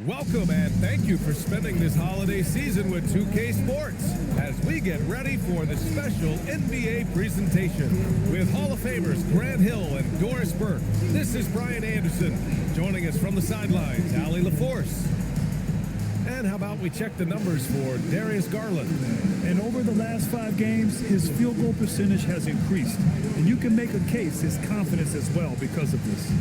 Welcome and thank you for spending this holiday season with 2K Sports as we get ready for the special NBA presentation with Hall of Famers Grant Hill and Doris Burke. This is Brian Anderson. Joining us from the sidelines, Allie LaForce. And how about we check the numbers for Darius Garland? And over the last 5 games, his field goal percentage has increased. And you can make a case his confidence as well because of this.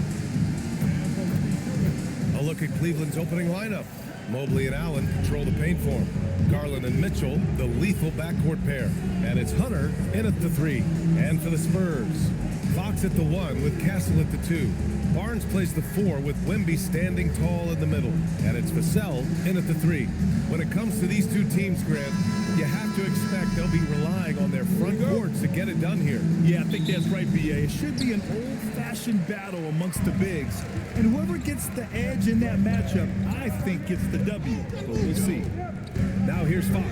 A look at Cleveland's opening lineup. Mobley and Allen control the paint for him. Garland and Mitchell, the lethal backcourt pair. And it's Hunter in at the 3. And for the Spurs, Fox at the 1 with Castle at the 2. Barnes plays the 4 with Wemby standing tall in the middle. And it's Vassell in at the 3. When it comes to these two teams, Grant, you have to expect they'll be relying on their front courts to get it done here. Yeah, I think that's right, B.A. It should be an old-fashioned battle amongst the bigs. And whoever gets the edge in that matchup, I think gets the W. But we'll see. Now here's Fox.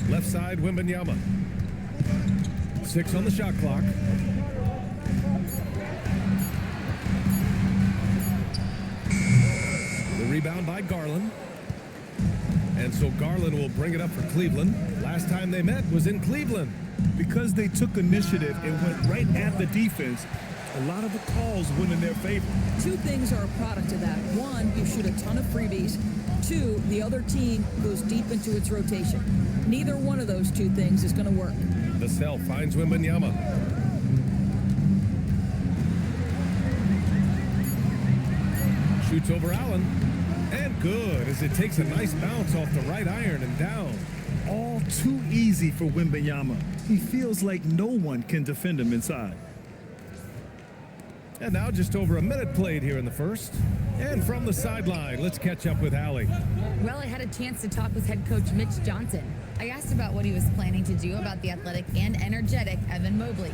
Left side, Wembanyama. 6 on the shot clock. The rebound by Garland. And so Garland will bring it up for Cleveland. Last time they met was in Cleveland. Because they took initiative and went right at the defense, a lot of the calls went in their favor. Two things are a product of that. One, you shoot a ton of freebies. Two, the other team goes deep into its rotation. Neither one of those two things is going to work. Vassell finds Wembanyama. Shoots over Allen. And good, as it takes a nice bounce off the right iron and down. All too easy for Wembanyama. He feels like no one can defend him inside. And now just over a minute played here in the first. And from the sideline, let's catch up with Allie. Well, I had a chance to talk with head coach Mitch Johnson. I asked about what he was planning to do about the athletic and energetic Evan Mobley.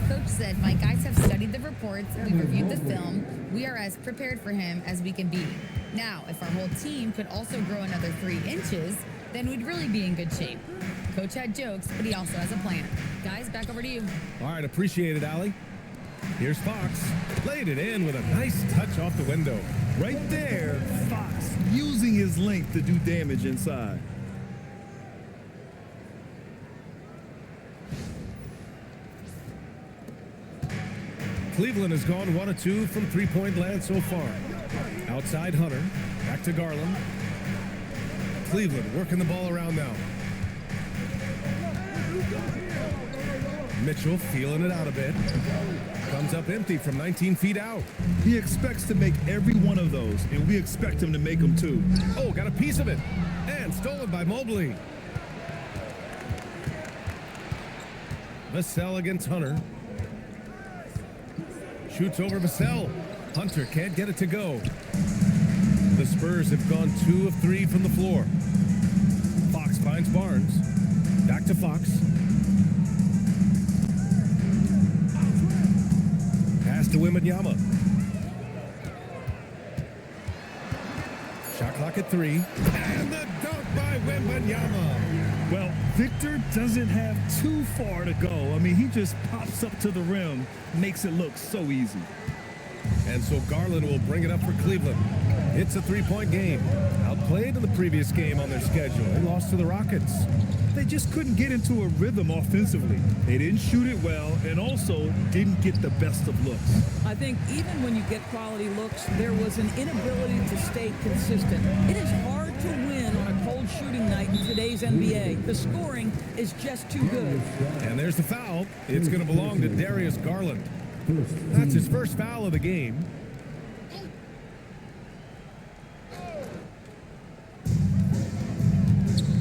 Coach said, my guys have studied the reports, we've reviewed the film, we are as prepared for him as we can be. Now, if our whole team could also grow another 3 inches, then we'd really be in good shape. Coach had jokes, but he also has a plan. Guys, back over to you. All right, appreciate it, Allie. Here's Fox. Laid it in with a nice touch off the window. Right there, Fox using his length to do damage inside. Cleveland has gone 1 of 2 from three-point land so far. Outside Hunter. Back to Garland. Cleveland working the ball around now. Mitchell feeling it out a bit. Comes up empty from 19 feet out. He expects to make every one of those, and we expect him to make them too. Oh, got a piece of it. And stolen by Mobley. Vassell against Hunter. Shoots over Vassell. Hunter can't get it to go. The Spurs have gone 2 of 3 from the floor. Fox finds Barnes. Back to Fox. Pass to Wembanyama. Shot clock at 3. And the dunk by Wembanyama. Well, Victor doesn't have too far to go. I mean, he just pops up to the rim, makes it look so easy. And so Garland will bring it up for Cleveland. It's a 3-point game. Outplayed in the previous game on their schedule. They lost to the Rockets. They just couldn't get into a rhythm offensively. They didn't shoot it well and also didn't get the best of looks. I think even when you get quality looks, there was an inability to stay consistent. It is hard to win on a cold shooting night in today's NBA. The scoring is just too good. And there's the foul. It's going to belong to Darius Garland. That's his first foul of the game.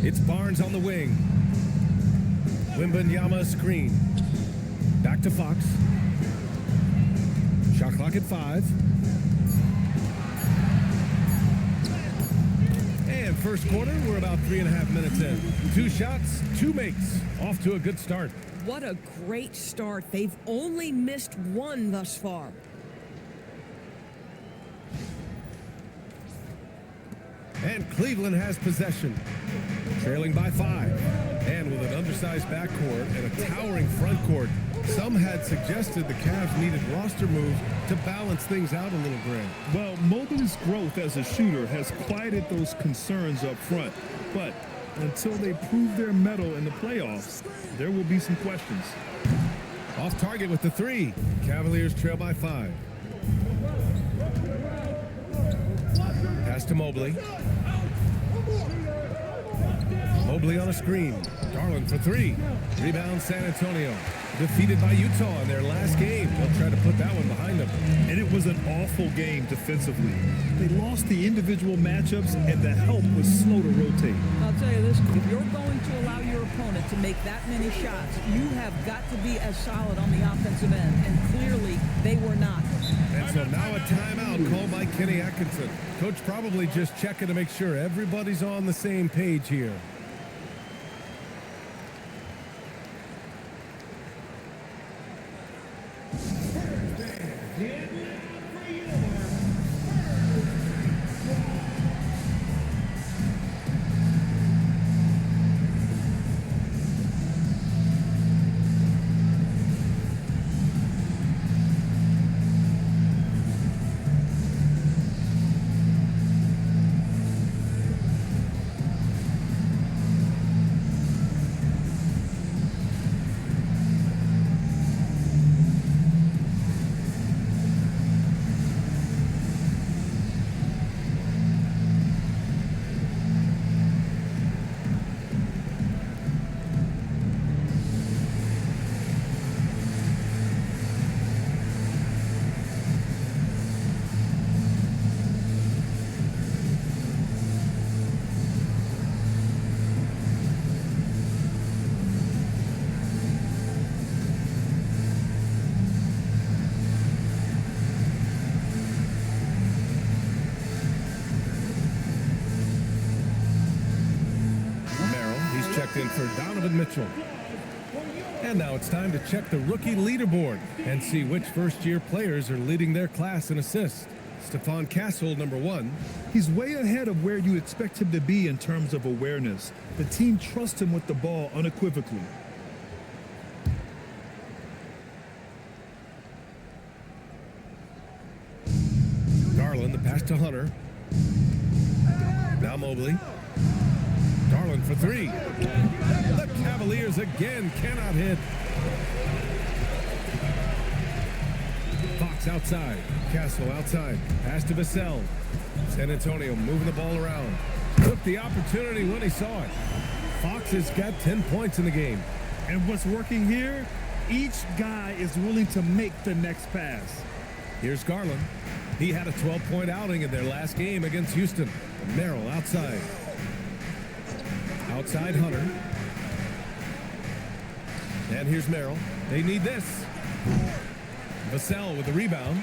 It's Barnes on the wing. Wembanyama screen. Back to Fox. Shot clock at 5. And first quarter, we're about 3.5 minutes in. 2 shots, 2 makes. Off to a good start. What a great start. They've only missed 1 thus far. And Cleveland has possession, trailing by 5. And with an undersized backcourt and a towering front court, some had suggested the Cavs needed roster moves to balance things out a little, Grant. Well, Mobley's growth as a shooter has quieted those concerns up front. But until they prove their mettle in the playoffs, there will be some questions. Off target with the three. Cavaliers trail by 5. Pass to Mobley. Mobley on a screen. Garland for 3. Rebound San Antonio. Defeated by Utah in their last game. They'll try to put that one behind them. And it was an awful game defensively. They lost the individual matchups, and the help was slow to rotate. I'll tell you this, if you're going to allow your opponent to make that many shots, you have got to be as solid on the offensive end, and clearly they were not. And so now a timeout called by Kenny Atkinson. Coach probably just checking to make sure everybody's on the same page here. In for Donovan Mitchell. And now it's time to check the rookie leaderboard and see which first-year players are leading their class in assists. Stephon Castle, number 1. He's way ahead of where you expect him to be in terms of awareness. The team trusts him with the ball unequivocally. Garland, the pass to Hunter. Now Mobley. Garland for 3. The Cavaliers again cannot hit. Fox outside. Castle outside. Pass to Vassell. San Antonio moving the ball around. Took the opportunity when he saw it. Fox has got 10 points in the game. And what's working here? Each guy is willing to make the next pass. Here's Garland. He had a 12-point outing in their last game against Houston. Merrill outside. Outside Hunter. And here's Merrill. They need this. Vassell with the rebound.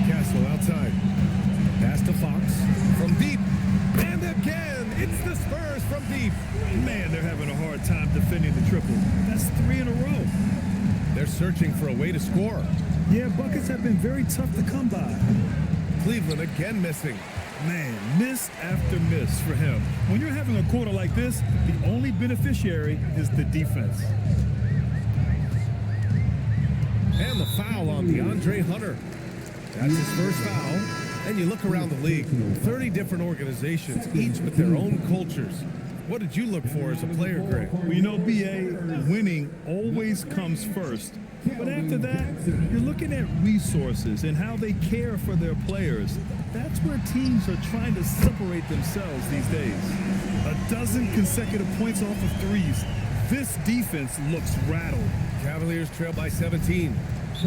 Castle outside. Pass to Fox. From deep. And again, it's the Spurs from deep. Man, they're having a hard time defending the triple. That's 3 in a row. They're searching for a way to score. Yeah, buckets have been very tough to come by. Cleveland again missing. Man, miss after miss for him. When you're having a quarter like this, the only beneficiary is the defense. And the foul on DeAndre Hunter. That's his first foul. And you look around the league, 30 different organizations, each with their own cultures. What did you look for as a player, Greg? Well, you know, B.A., winning always comes first. But after that, you're looking at resources and how they care for their players. That's where teams are trying to separate themselves these days. 12 consecutive points off of threes. This defense looks rattled. Cavaliers trail by 17.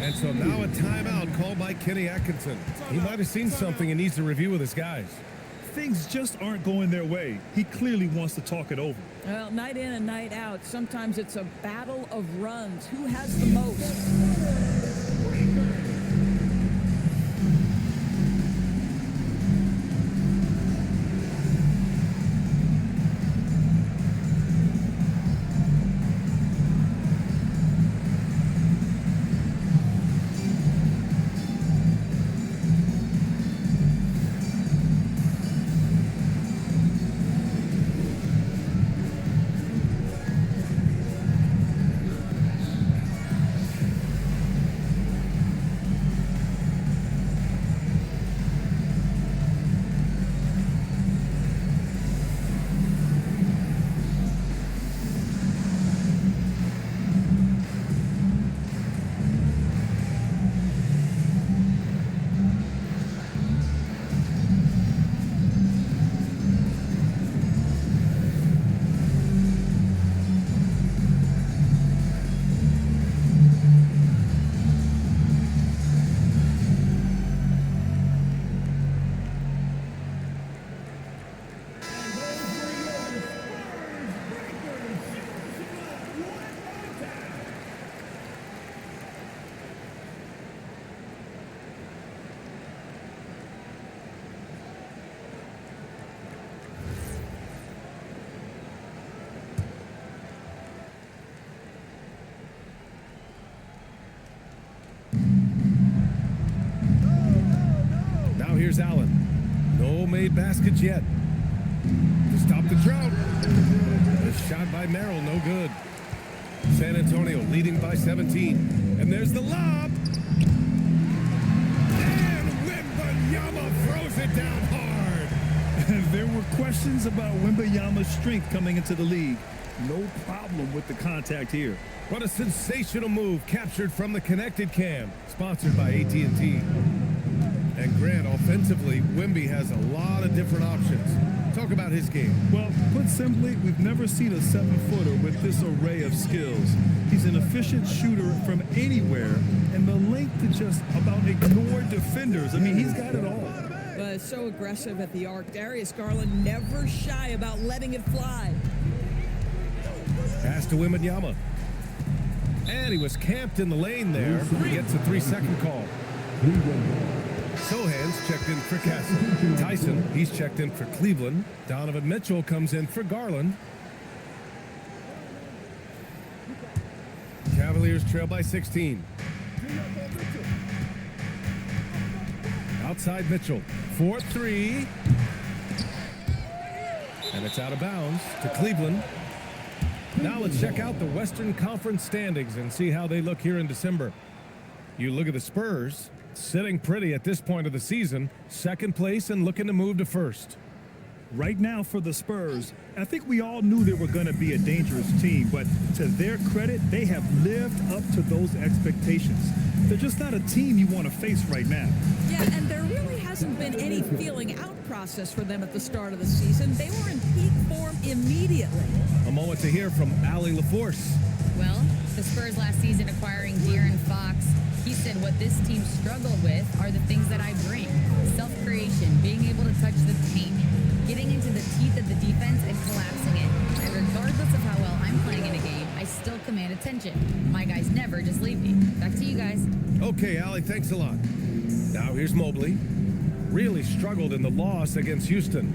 And so now a timeout called by Kenny Atkinson. He might have seen something and needs to review with his guys. Things just aren't going their way. He clearly wants to talk it over. Well, night in and night out, sometimes it's a battle of runs. Who has the most? Here's Allen. No made baskets yet. To stop the drought. A shot by Merrill, no good. San Antonio leading by 17. And there's the lob. And Wembanyama throws it down hard. There were questions about Wembanyama's strength coming into the league. No problem with the contact here. What a sensational move captured from the connected cam. Sponsored by AT&T. And Grant, offensively, Wemby has a lot of different options. Talk about his game. Well, put simply, we've never seen a 7-footer with this array of skills. He's an efficient shooter from anywhere, and the length to just about ignore defenders. I mean, he's got it all. So aggressive at the arc. Darius Garland never shy about letting it fly. Pass to Wembanyama. And he was camped in the lane there. He gets a 3-second call. Sohan's checked in for Castle. Tyson, he's checked in for Cleveland. Donovan Mitchell comes in for Garland. Cavaliers trail by 16. Outside Mitchell. 4-3. And it's out of bounds to Cleveland. Now let's check out the Western Conference standings and see how they look here in December. You look at the Spurs, sitting pretty at this point of the season, second place and looking to move to first. Right now for the Spurs, I think we all knew they were going to be a dangerous team, but to their credit, they have lived up to those expectations. They're just not a team you want to face right now. Yeah, and there really hasn't been any feeling out process for them at the start of the season. They were in peak form immediately. A moment to hear from Allie LaForce. Well, the Spurs last season acquiring De'Aaron Fox, he said what this team struggled with are the things that I bring. Self-creation, being able to touch the paint, getting into the teeth of the defense and collapsing it. And regardless of how well I'm playing in a game, I still command attention. My guys never just leave me. Back to you guys. Okay, Allie, thanks a lot. Now here's Mobley. Really struggled in the loss against Houston.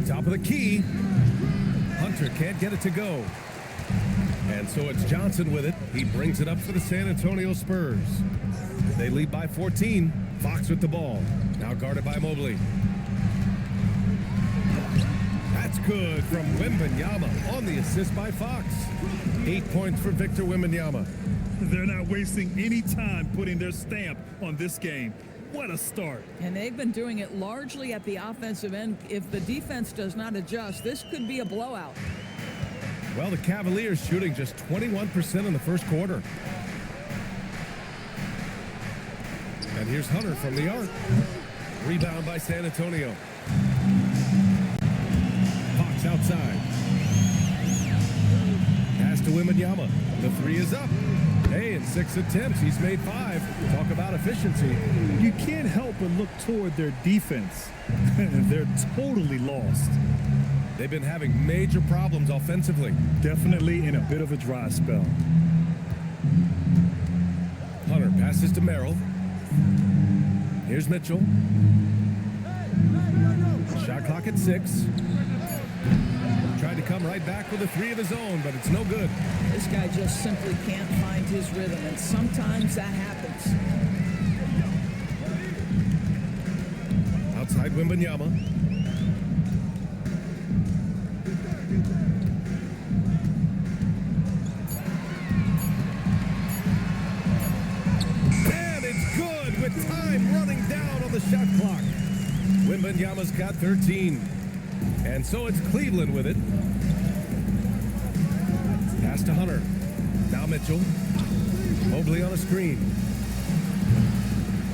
Top of the key. Hunter can't get it to go. And so it's Johnson with it. He brings it up for the San Antonio Spurs. They lead by 14. Fox with the ball. Now guarded by Mobley. That's good from Wembanyama on the assist by Fox. 8 points for Victor Wembanyama. They're not wasting any time putting their stamp on this game. What a start. And they've been doing it largely at the offensive end. If the defense does not adjust, this could be a blowout. Well, the Cavaliers shooting just 21% in the first quarter. And here's Hunter from the arc. Rebound by San Antonio. Fox outside. Pass to Wembanyama. The three is up. Hey, in 6 attempts, he's made 5. Talk about efficiency. You can't help but look toward their defense. They're totally lost. They've been having major problems offensively. Definitely in a bit of a dry spell. Hunter passes to Merrill. Here's Mitchell. Shot clock at 6. Tried to come right back with a 3 of his own, but it's no good. This guy just simply can't find his rhythm, and sometimes that happens. Outside Wembanyama. And it's good with time running down on the shot clock. Wembanyama's got 13. And so it's Cleveland with it. Pass to Hunter. Now Mitchell. Mobley on a screen.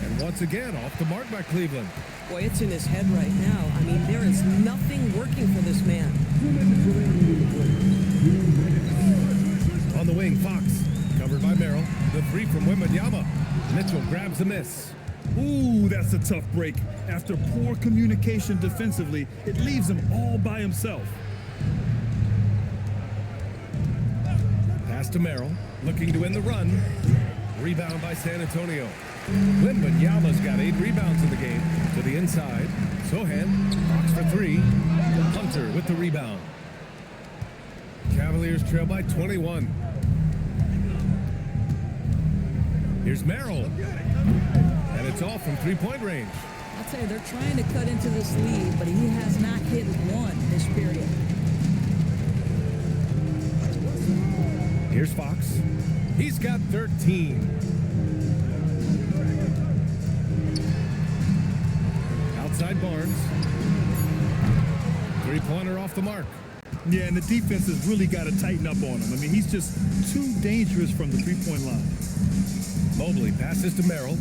And once again, off the mark by Cleveland. Boy, it's in his head right now. I mean, there is nothing working for this man. On the wing, Fox. Covered by Merrill. The 3 from Wembanyama. Mitchell grabs the miss. Ooh, that's a tough break. After poor communication defensively, it leaves him all by himself. Pass to Merrill, looking to end the run. Rebound by San Antonio. Wembanyama's got 8 rebounds in the game. To the inside. Sohan, Fox for 3. Hunter with the rebound. Cavaliers trail by 21. Here's Merrill. And it's all from three-point range. I'll tell you, they're trying to cut into this lead, but he has not hit one this period. Here's Fox. He's got 13. Outside Barnes. Three-pointer off the mark. Yeah, and the defense has really got to tighten up on him. I mean, he's just too dangerous from the three-point line. Mobley passes to Merrill.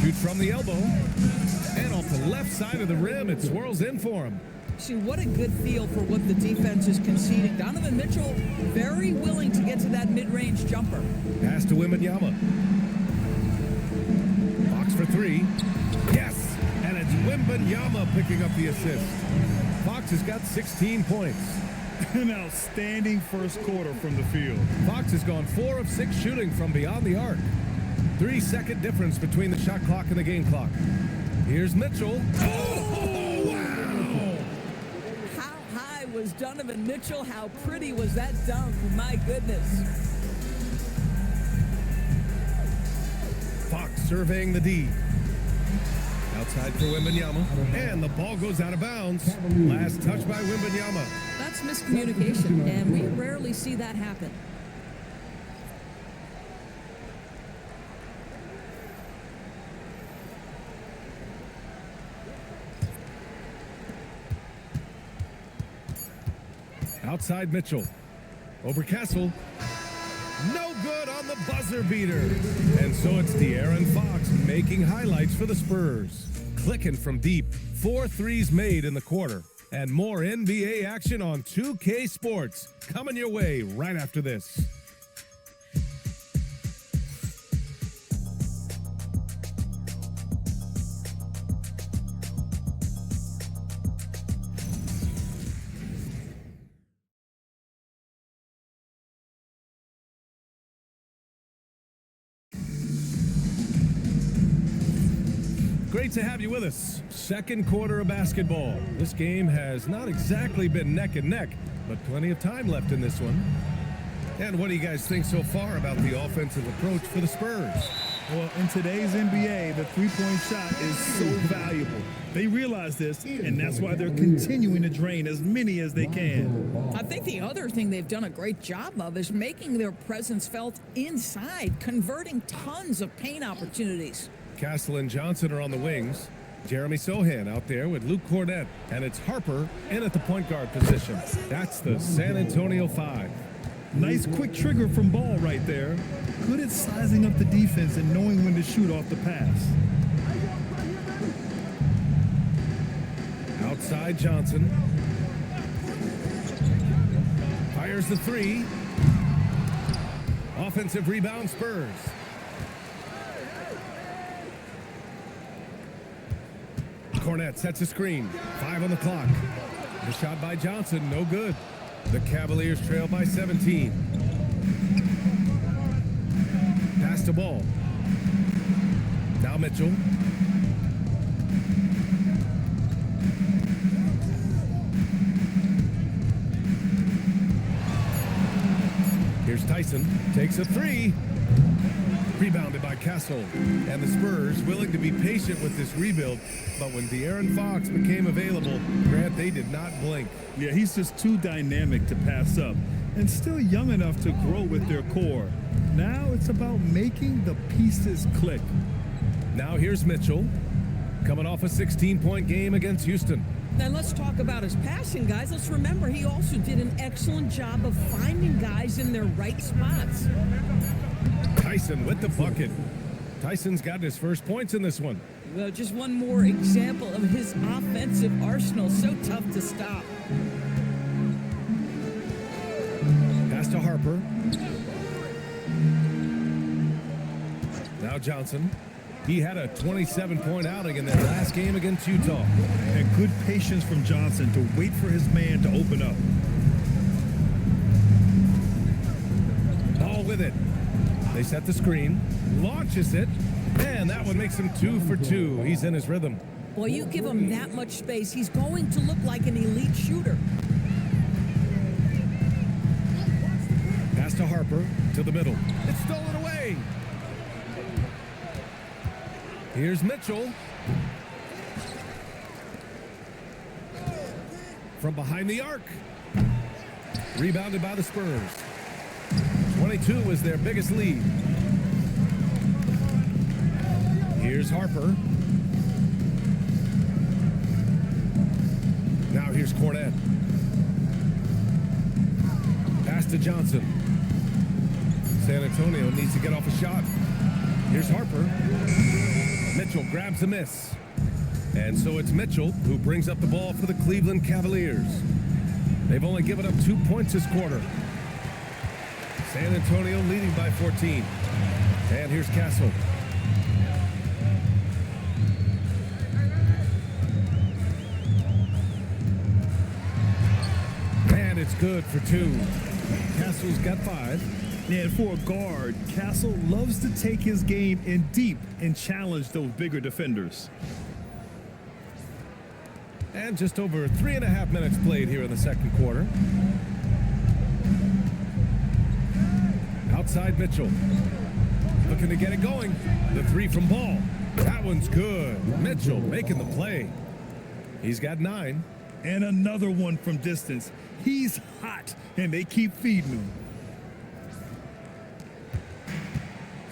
Shoots from the elbow. And off the left side of the rim, it swirls in for him. See, what a good feel for what the defense is conceding. Donovan Mitchell very willing to get to that mid-range jumper. Pass to Wembanyama. Fox for three. Yes! And it's Wembanyama picking up the assist. Fox has got 16 points. An outstanding first quarter from the field. Fox has gone 4 of 6 shooting from beyond the arc. 3-second difference between the shot clock and the game clock. Here's Mitchell. Oh, wow! How high was Donovan Mitchell? How pretty was that dunk? My goodness. Fox surveying the D. Outside for Wembanyama. And the ball goes out of bounds. Last touch by Wembanyama. That's miscommunication, and we rarely see that happen. Outside Mitchell. Over Castle. No good on the buzzer beater. And so it's De'Aaron Fox making highlights for the Spurs. Clicking from deep. 4 threes made in the quarter. And more NBA action on 2K Sports. Coming your way right after this. Great to have you with us. Second quarter of basketball. This game has not exactly been neck and neck, but plenty of time left in this one. And what do you guys think so far about the offensive approach for the Spurs? Well, in today's NBA, the three-point shot is so valuable. They realize this, and that's why they're continuing to drain as many as they can. I think the other thing they've done a great job of is making their presence felt inside, converting tons of paint opportunities. Castle and Johnson are on the wings. Jeremy Sohan out there with Luke Cornett. And it's Harper in at the point guard position. That's the San Antonio 5. Nice quick trigger from Ball right there. Good at sizing up the defense and knowing when to shoot off the pass. Outside Johnson. Fires the three. Offensive rebound Spurs. Cornett sets a screen. 5 on the clock. The shot by Johnson, no good. The Cavaliers trail by 17. Pass to Ball. Now Mitchell. Here's Tyson. Takes a three. Rebounded by Castle. And the Spurs willing to be patient with this rebuild. But when De'Aaron Fox became available, Grant, they did not blink. Yeah, he's just too dynamic to pass up. And still young enough to grow with their core. Now it's about making the pieces click. Now here's Mitchell. Coming off a 16-point game against Houston. Then let's talk about his passing, guys. Let's remember he also did an excellent job of finding guys in their right spots. Tyson with the bucket. Tyson's got his first points in this one. Well, just one more example of his offensive arsenal. So tough to stop. Pass to Harper. Now Johnson. He had a 27-point outing in that last game against Utah. And good patience from Johnson to wait for his man to open up. Ball with it. They set the screen, launches it, and that one makes him 2 for 2. He's in his rhythm. Well, you give him that much space, he's going to look like an elite shooter. Pass to to Harper, to the middle. It's stolen away. Here's Mitchell. From behind the arc. Rebounded by the Spurs. 22 was their biggest lead. Here's Harper. Now here's Cornette. Pass to Johnson. San Antonio needs to get off a shot. Here's Harper. Mitchell grabs a miss. And so it's Mitchell who brings up the ball for the Cleveland Cavaliers. They've only given up 2 points this quarter. San Antonio leading by 14. And here's Castle. And it's good for 2. Castle's got 5. And for a guard, Castle loves to take his game in deep and challenge those bigger defenders. And just over 3.5 minutes played here in the second quarter. Outside Mitchell. Looking to get it going. The 3 from Ball. That one's good. Mitchell making the play. He's got 9. And another one from distance. He's hot, and they keep feeding him.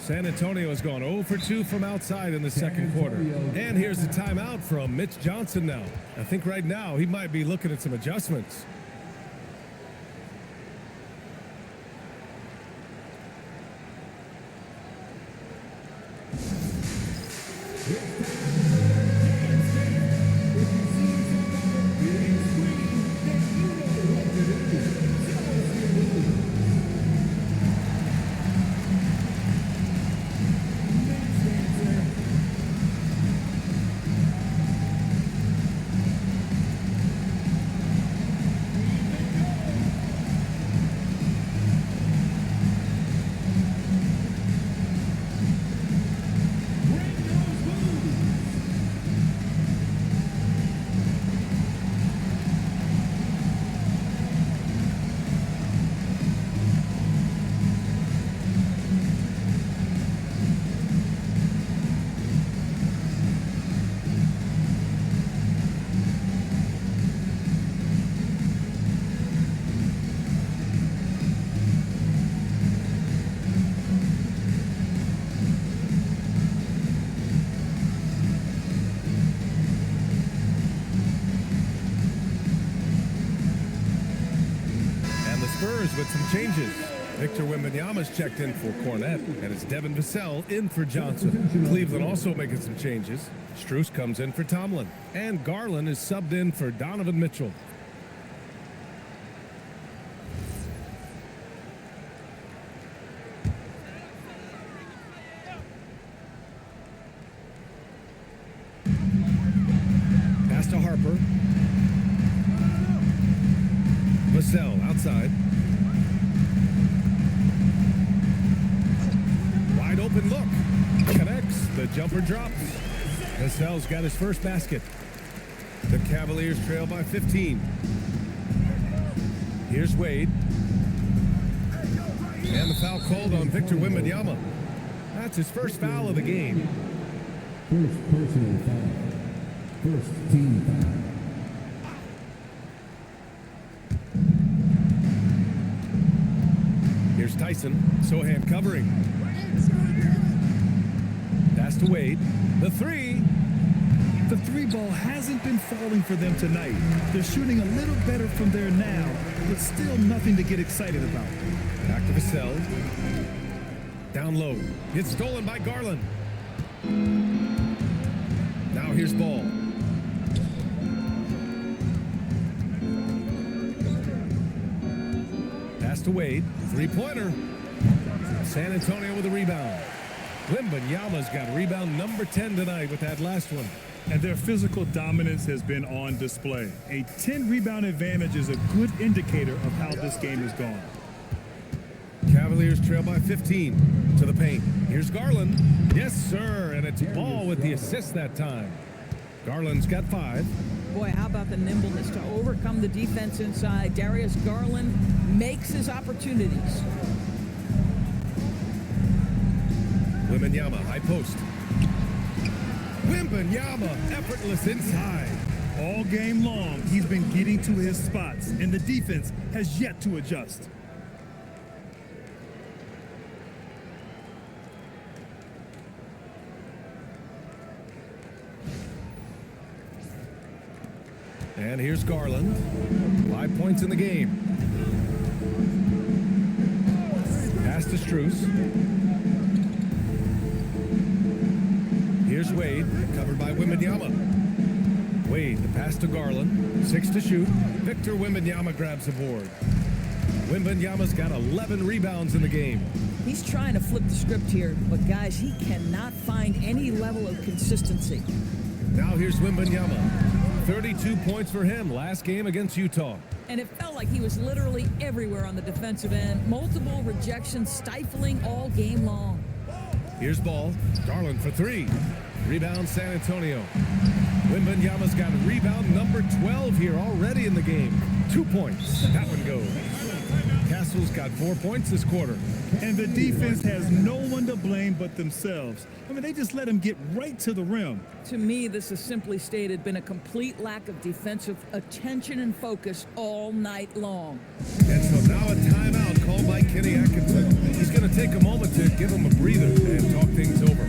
San Antonio has gone 0 for 2 from outside in the second quarter. And here's the timeout from Mitch Johnson now. I think right now he might be looking at some adjustments. Spurs with some changes. Victor Wembanyama's checked in for Cornette, and it's Devin Vassell in for Johnson. Cleveland also making some changes. Strus comes in for Tomlin, and Garland is subbed in for Donovan Mitchell. Pass to Harper. Vassell outside. Wide open look. Connects. The jumper drops. Vassell's got his first basket. The Cavaliers trail by 15. Here's Wade. And the foul called on Victor Wembanyama. That's his first foul of the game. First personal foul. First team foul. Here's Tyson. Sohan covering. Pass to Wade. The three. The three ball hasn't been falling for them tonight. They're shooting a little better from there now, but still nothing to get excited about. Back to Vassell. Down low. It's stolen by Garland. Now here's Ball. Pass to Wade. Three-pointer. San Antonio with a rebound. Wembanyama's got rebound number 10 tonight with that last one. And their physical dominance has been on display. A 10-rebound advantage is a good indicator of how this game has gone. Cavaliers trail by 15 to the paint. Here's Garland. Yes, sir, and it's Ball with the assist that time. Garland's got 5. Boy, how about the nimbleness to overcome the defense inside. Darius Garland makes his opportunities. Wembanyama, high post. Wembanyama, effortless inside. All game long, he's been getting to his spots, and the defense has yet to adjust. And here's Garland. 5 points in the game. Pass to Strus. Here's Wade, covered by Wembanyama. Wade, the pass to Garland. 6 to shoot. Victor Wembanyama grabs the board. Wembanyama's got 11 rebounds in the game. He's trying to flip the script here, but guys, he cannot find any level of consistency. Now here's Wembanyama. 32 points for him last game against Utah. And it felt like he was literally everywhere on the defensive end. Multiple rejections stifling all game long. Here's Ball. Garland for 3. Rebound San Antonio. Wembanyama's got rebound number 12 here already in the game. 2 points. That one goes. Castle's got 4 points this quarter. And the defense has no one to blame but themselves. I mean, they just let him get right to the rim. To me, this has simply stated been a complete lack of defensive attention and focus all night long. And so now a timeout called by Kenny Atkinson. He's going to take a moment to give him a breather and talk things over.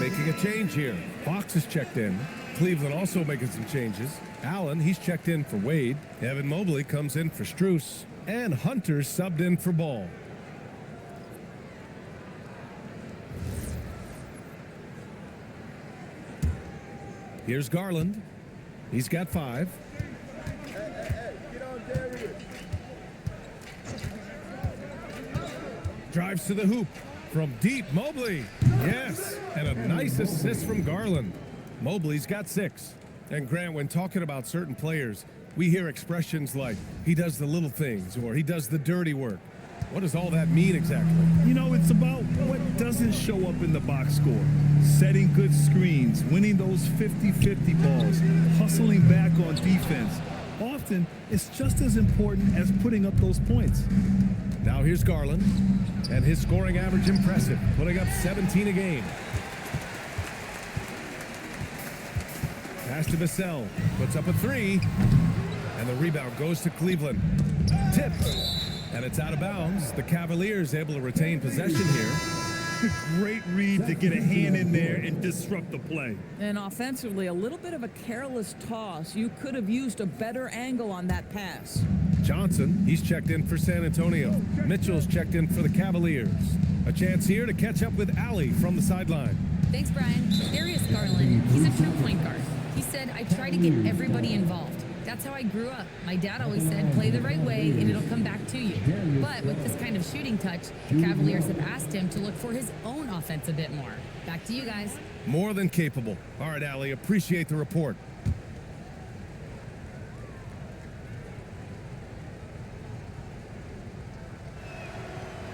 Making a change here. Fox is checked in. Cleveland also making some changes. Allen, he's checked in for Wade. Evan Mobley comes in for Strus. And Hunter subbed in for Ball. Here's Garland. He's got 5. Drives to the hoop. From deep, Mobley. Yes, and a nice assist from Garland. Mobley's got 6. And Grant, when talking about certain players, we hear expressions like, he does the little things, or he does the dirty work. What does all that mean exactly? You know, it's about what doesn't show up in the box score. Setting good screens, winning those 50-50 balls, hustling back on defense. Often, it's just as important as putting up those points. Now here's Garland, and his scoring average impressive, putting up 17 a game. Pass to Vassell, puts up a 3, and the rebound goes to Cleveland. Tipped, and it's out of bounds. The Cavaliers able to retain possession here. Great read to get a hand in there and disrupt the play. And offensively, a little bit of a careless toss. You could have used a better angle on that pass. Johnson, he's checked in for San Antonio. Mitchell's checked in for the Cavaliers. A chance here to catch up with Allie from the sideline. Thanks, Brian. Darius Garland, he's a true point guard. He said, I try to get everybody involved. That's how I grew up. My dad always said, play the right way and it'll come back to you. But with this kind of shooting touch, the Cavaliers have asked him to look for his own offense a bit more. Back to you guys. More than capable. All right, Allie, appreciate the report.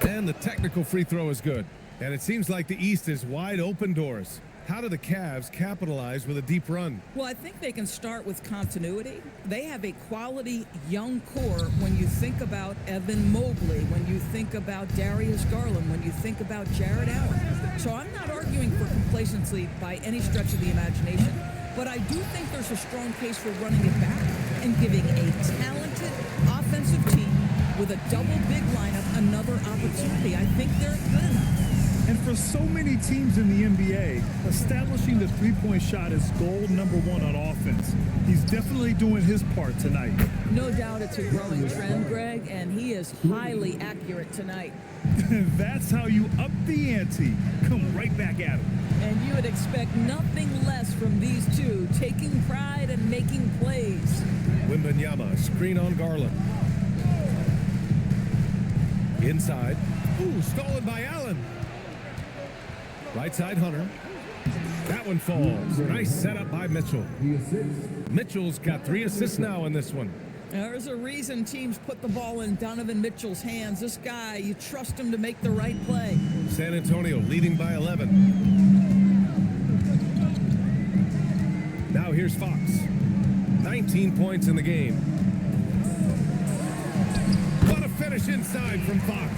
And the technical free throw is good. And it seems like the East is wide open doors. How do the Cavs capitalize with a deep run? Well, I think they can start with continuity. They have a quality young core when you think about Evan Mobley, when you think about Darius Garland, when you think about Jared Allen. So I'm not arguing for complacency by any stretch of the imagination, but I do think there's a strong case for running it back and giving a talented offensive team with a double big lineup another opportunity. I think they're good enough. And for so many teams in the NBA, establishing the three-point shot is goal number one on offense. He's definitely doing his part tonight. No doubt it's a growing trend, Greg, and he is highly accurate tonight. That's how you up the ante. Come right back at him. And you would expect nothing less from these two, taking pride and making plays. Wembanyama, screen on Garland. Inside. Ooh, stolen by Allen. Right side, Hunter. That one falls. Nice setup by Mitchell. Mitchell's got 3 assists now in this one. There's a reason teams put the ball in Donovan Mitchell's hands. This guy, you trust him to make the right play. San Antonio leading by 11. Now here's Fox. 19 points in the game. What a finish inside from Fox.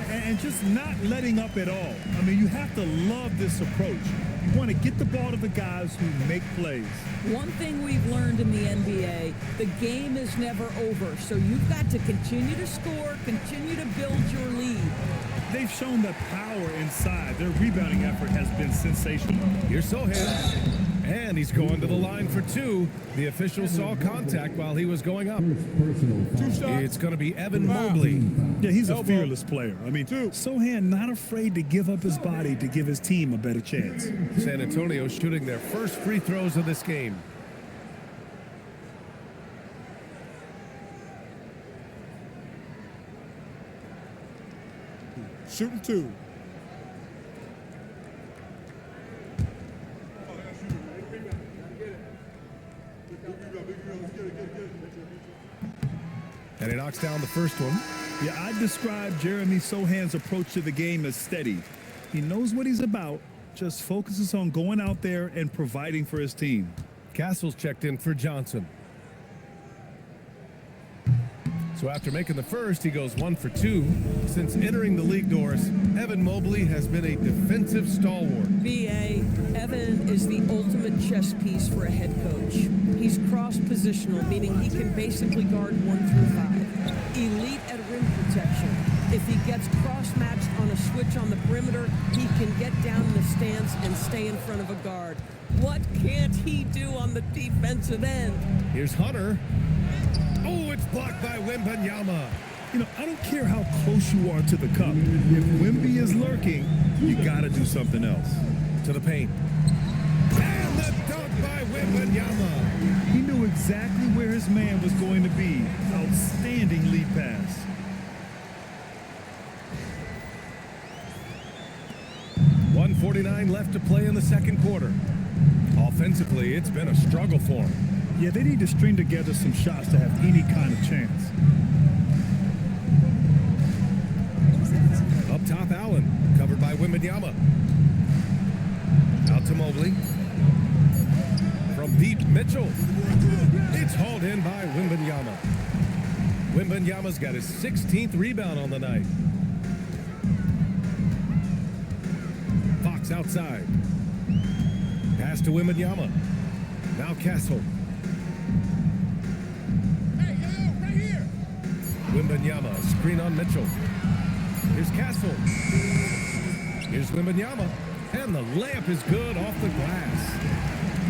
And just not letting up at all. I mean, you have to love this approach. You want to get the ball to the guys who make plays. One thing we've learned in the NBA, the game is never over. So you've got to continue to score, continue to build your lead. They've shown that power inside. Their rebounding effort has been sensational. Here's Sohan. And he's going to the line for 2. The official saw contact while he was going up. It's going to be Evan Mobley. Yeah, he's a fearless player. I mean, Sohan not afraid to give up his body to give his team a better chance. San Antonio shooting their first free throws of this game. Shooting 2. And he knocks down the first one. Yeah, I'd describe Jeremy Sohan's approach to the game as steady. He knows what he's about, just focuses on going out there and providing for his team. Castle's checked in for Johnson. So after making the first, he goes 1 for 2. Since entering the league doors, Evan Mobley has been a defensive stalwart. B.A., Evan is the ultimate chess piece for a head coach. He's cross-positional, meaning he can basically guard 1 through 5. Elite at rim protection. If he gets cross-matched on a switch on the perimeter, he can get down in the stance and stay in front of a guard. What can't he do on the defensive end? Here's Hunter. Oh, it's blocked by Wembanyama. You know, I don't care how close you are to the cup. If Wemby is lurking, you got to do something else. To the paint. And the dunk by Wembanyama. He knew exactly where his man was going to be. Outstanding lead pass. .149 left to play in the second quarter. Offensively, it's been a struggle for him. Yeah, they need to string together some shots to have any kind of chance. Up top, Allen, covered by Wembanyama. Out to Mobley. From deep, Mitchell. It's hauled in by Wembanyama. Wembanyama's got his 16th rebound on the night. Fox outside. Pass to Wembanyama. Now Castle. Wembanyama, screen on Mitchell. Here's Castle. Here's Wembanyama. And the layup is good off the glass.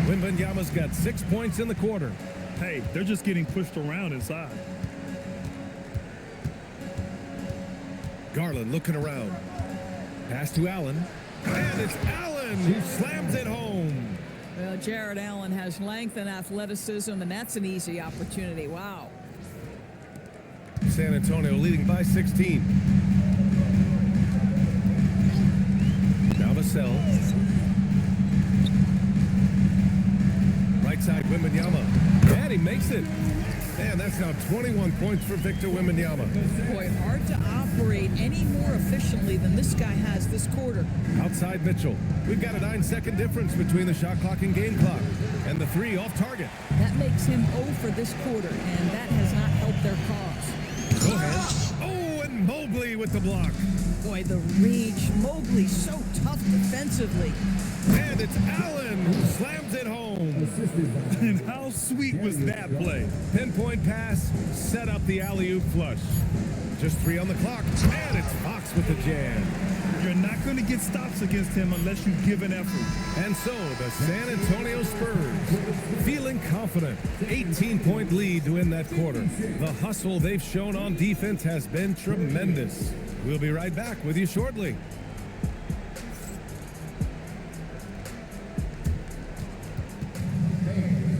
Wembanyama's got 6 points in the quarter. Hey, they're just getting pushed around inside. Garland looking around. Pass to Allen. And it's Allen who slams it home. Well, Jared Allen has length and athleticism, and that's an easy opportunity. Wow. San Antonio leading by 16. Now Vassell. Right side, Wembanyama. And he makes it. Man, that's now 21 points for Victor Wembanyama. Boy, hard to operate any more efficiently than this guy has this quarter. Outside Mitchell. We've got a 9-second difference between the shot clock and game clock. And the 3 off target. That makes him 0 for this quarter, and that has not helped their cause. Go ahead. Oh, and Mobley with the block. Boy, the reach. Mobley so tough defensively. And it's Allen who slams it home. And how sweet was that play? Pinpoint pass, set up the alley-oop flush. Just 3 on the clock, and it's Fox with the jam. You're not going to get stops against him unless you give an effort. And so the San Antonio Spurs, feeling confident, 18-point lead to win that quarter. The hustle they've shown on defense has been tremendous. We'll be right back with you shortly.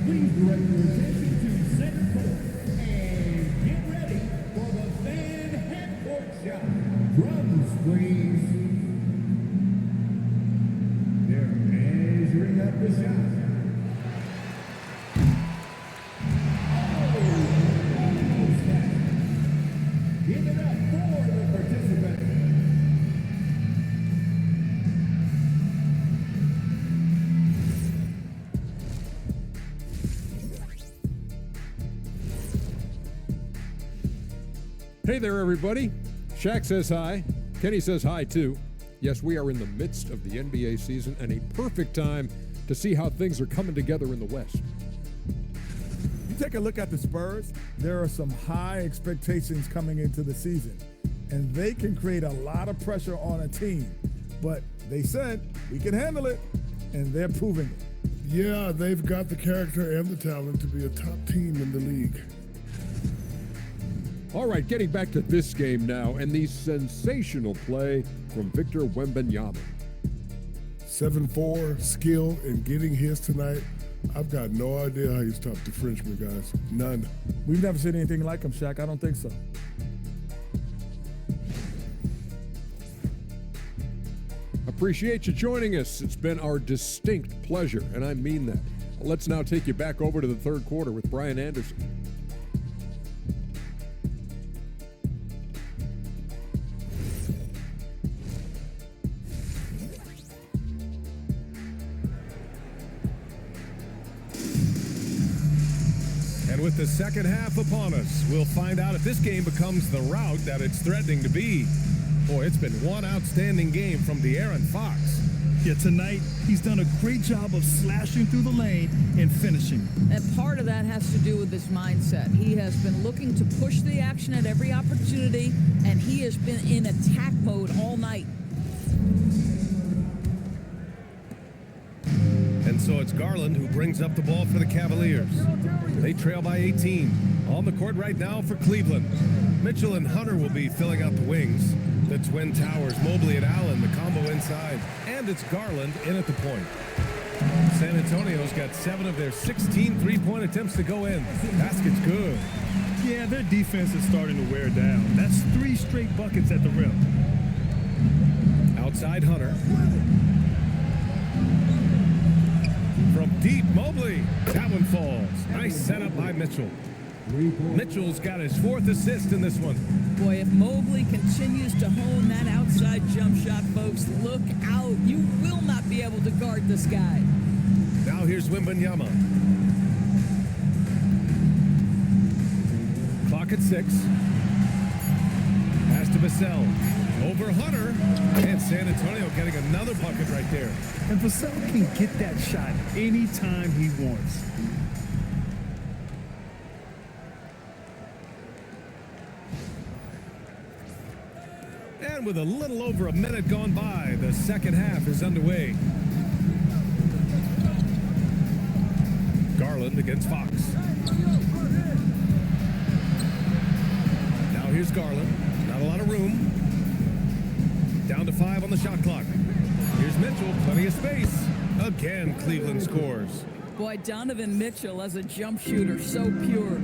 Please direct your attention to center court and get ready for the fan half-court shot. Drums, please. They're measuring up the shot. Give it up for the participant. Hey there, everybody. Shaq says hi. Kenny says hi, too. Yes, we are in the midst of the NBA season and a perfect time to see how things are coming together in the West. You take a look at the Spurs, there are some high expectations coming into the season, and they can create a lot of pressure on a team. But they said, we can handle it, and they're proving it. Yeah, they've got the character and the talent to be a top team in the league. All right, getting back to this game now and the sensational play from Victor Wembanyama. 7'4", skill, and getting his tonight. I've got no idea how you stop the Frenchman, guys. None. We've never seen anything like him, Shaq. I don't think so. Appreciate you joining us. It's been our distinct pleasure, and I mean that. Let's now take you back over to the third quarter with Brian Anderson. And with the second half upon us, we'll find out if this game becomes the rout that it's threatening to be. Boy, it's been one outstanding game from De'Aaron Fox. Yeah, tonight, he's done a great job of slashing through the lane and finishing. And part of that has to do with his mindset. He has been looking to push the action at every opportunity, and he has been in attack mode all night. And so it's Garland who brings up the ball for the Cavaliers. They trail by 18. On the court right now for Cleveland. Mitchell and Hunter will be filling out the wings. The Twin Towers, Mobley and Allen, the combo inside. And it's Garland in at the point. San Antonio's got 7 of their 16 three-point attempts to go in. Basket's good. Yeah, their defense is starting to wear down. That's 3 straight buckets at the rim. Outside Hunter. From deep, Mobley. That one falls. Nice setup by Mitchell. Mitchell's got his 4th assist in this one. Boy, if Mobley continues to hone that outside jump shot, folks, look out. You will not be able to guard this guy. Now here's Wembanyama. Clock at 6. Pass to Vassell. Over Hunter. And San Antonio getting another bucket right there. And Vassell can get that shot anytime he wants. And with a little over a minute gone by, the second half is underway. Garland against Fox. Now here's Garland. Not a lot of room. Down to 5 on the shot clock. Here's Mitchell, plenty of space. Again, Cleveland scores. Boy, Donovan Mitchell as a jump shooter, so pure.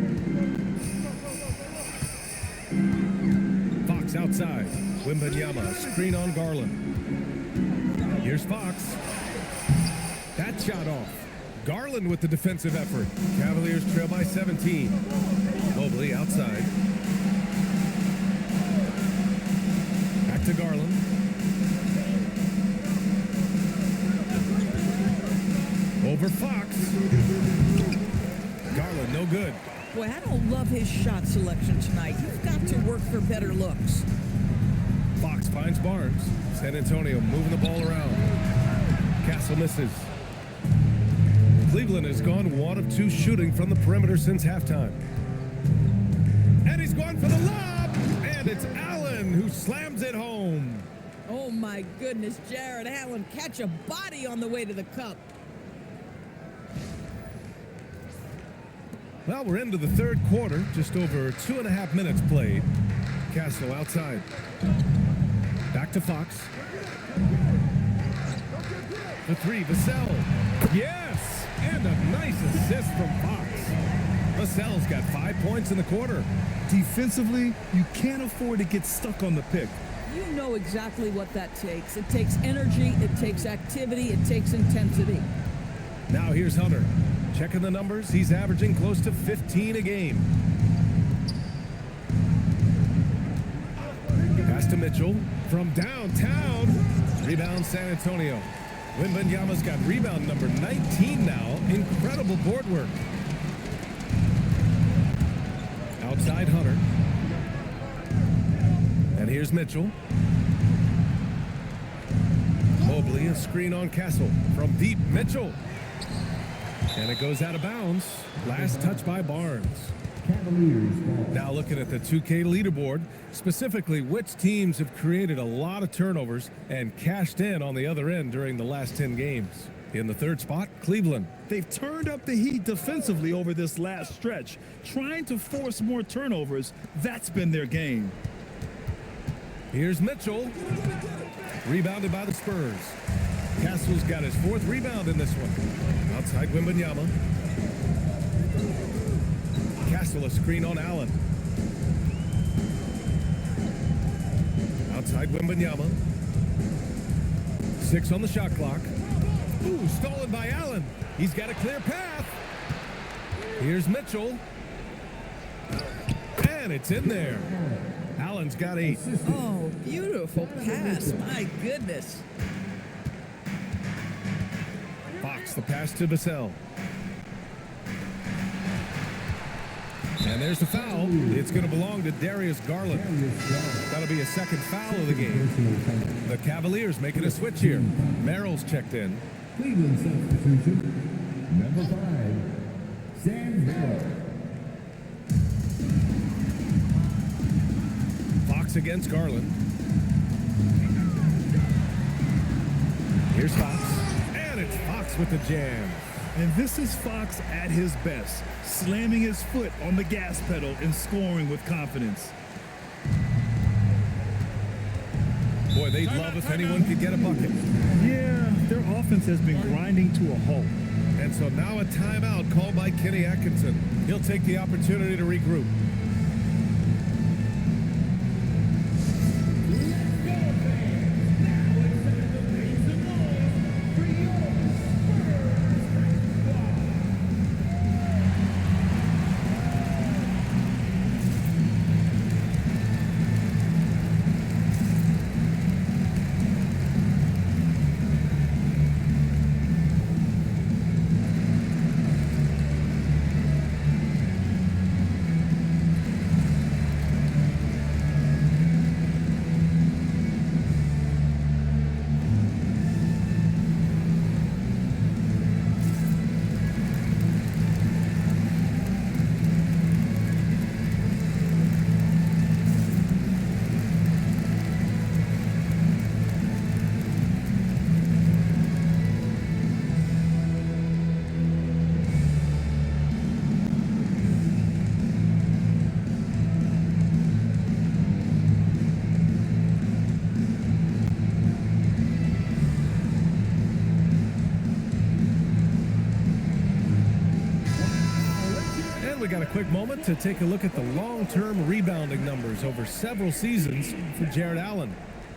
Fox outside. Wembanyama, screen on Garland. Here's Fox. That shot off. Garland with the defensive effort. Cavaliers trail by 17. Mobley outside. Back to Garland. Over Fox. Garland, no good. Boy, I don't love his shot selection tonight. You've got to work for better looks. Fox finds Barnes. San Antonio moving the ball around. Castle misses. Cleveland has gone 1 of 2 shooting from the perimeter since halftime. And he's going for the lob. And it's Allen who slams it home. Oh my goodness, Jared Allen catch a body on the way to the cup. Well, we're into the third quarter, just over 2.5 minutes played. Castle outside. Back to Fox. The three, Vassell. Yes! And a nice assist from Fox. Vassell's got 5 points in the quarter. Defensively, you can't afford to get stuck on the pick. You know exactly what that takes. It takes energy, it takes activity, it takes intensity. Now here's Hunter. Checking the numbers, he's averaging close to 15 a game. Pass to Mitchell from downtown. Rebound San Antonio. Wembanyama's got rebound number 19 now. Incredible board work. Outside Hunter. And here's Mitchell. Mobley, a screen on Castle. From deep, Mitchell. And it goes out of bounds. Last touch by Barnes. Cavaliers ball. Now looking at the 2K leaderboard, specifically which teams have created a lot of turnovers and cashed in on the other end during the last 10 games. In the third spot, Cleveland. They've turned up the heat defensively over this last stretch, trying to force more turnovers. That's been their game. Here's Mitchell. Rebounded by the Spurs. Castle's got his 4th rebound in this one. Outside Wembanyama. Castle a screen on Allen. Outside Wembanyama. 6 on the shot clock. Ooh, stolen by Allen. He's got a clear path. Here's Mitchell. And it's in there. Allen's got 8. Oh, beautiful pass. My goodness. Fox the pass to Vassell. And there's the foul. It's going to belong to Darius Garland. That'll be a second foul of the game. The Cavaliers making a switch here. Merrill's checked in. Cleveland substitution. Number 5, Sam Merrill. Fox against Garland. Here's Fox. And it's Fox with the jam. And this is Fox at his best, slamming his foot on the gas pedal and scoring with confidence. Boy, they'd love if anyone could get a bucket. Yeah, their offense has been grinding to a halt. And so now a timeout called by Kenny Atkinson. He'll take the opportunity to regroup. We got a quick moment to take a look at the long-term rebounding numbers over several seasons for Jared Allen.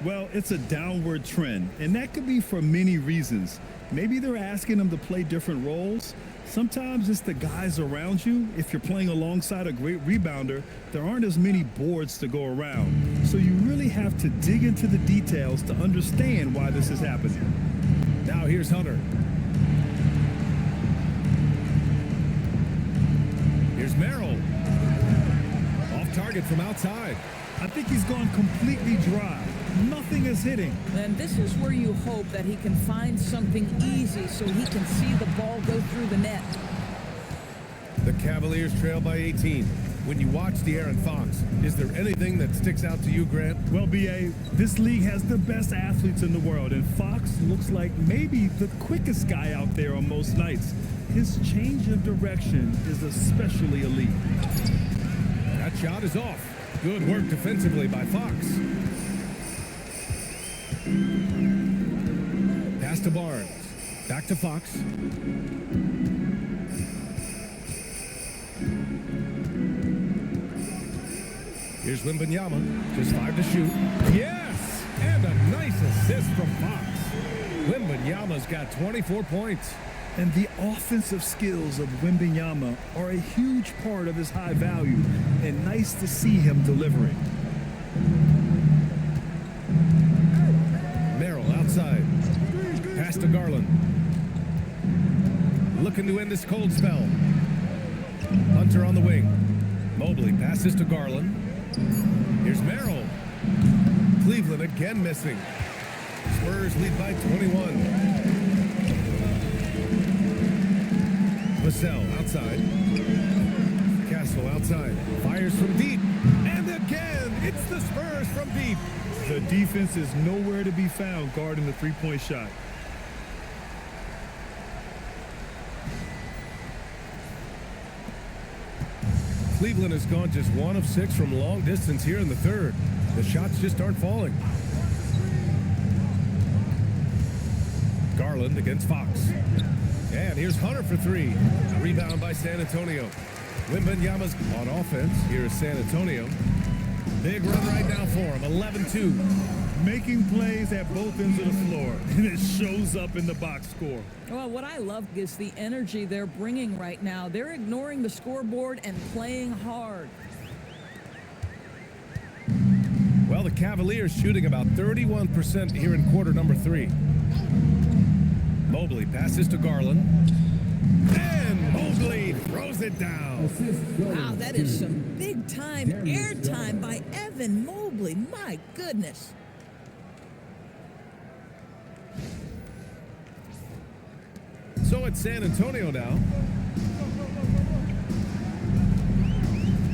Well, it's a downward trend, and that could be for many reasons. Maybe they're asking him to play different roles. Sometimes it's the guys around you. If you're playing alongside a great rebounder, there aren't as many boards to go around. So you really have to dig into the details to understand why this is happening. Now here's Hunter. Here's Merrill. Off target from outside. I think he's gone completely dry. Nothing is hitting. And this is where you hope that he can find something easy so he can see the ball go through the net. The Cavaliers trail by 18. When you watch De'Aaron Fox, is there anything that sticks out to you, Grant? Well, B.A., this league has the best athletes in the world, and Fox looks like maybe the quickest guy out there on most nights. His change of direction is especially elite. That shot is off. Good work defensively by Fox. Pass to Barnes. Back to Fox. Here's Wembanyama, just 5 to shoot. Yes! And a nice assist from Fox. Wembanyama's got 24 points. And the offensive skills of Wembanyama are a huge part of his high value, and nice to see him delivering. Merrill outside. Pass to Garland. Looking to end this cold spell. Hunter on the wing. Mobley passes to Garland. Here's Merrill. Cleveland again missing. Spurs lead by 21. Vassell outside. Castle outside. Fires from deep. And again, it's the Spurs from deep. The defense is nowhere to be found guarding the three-point shot. Cleveland has gone just 1 of 6 from long distance here in the third. The shots just aren't falling. Garland against Fox. And here's Hunter for 3. A rebound by San Antonio. Wembanyama's on offense. Here's San Antonio. Big run right now for him. 11-2. Making plays at both ends of the floor, and it shows up in the box score. Well, what I love is the energy they're bringing right now. They're ignoring the scoreboard and playing hard. Well, the Cavaliers shooting about 31% here in quarter number 3. Mobley passes to Garland. And Mobley throws it down. Wow, that is some big-time airtime by Evan Mobley. My goodness. So it's San Antonio now.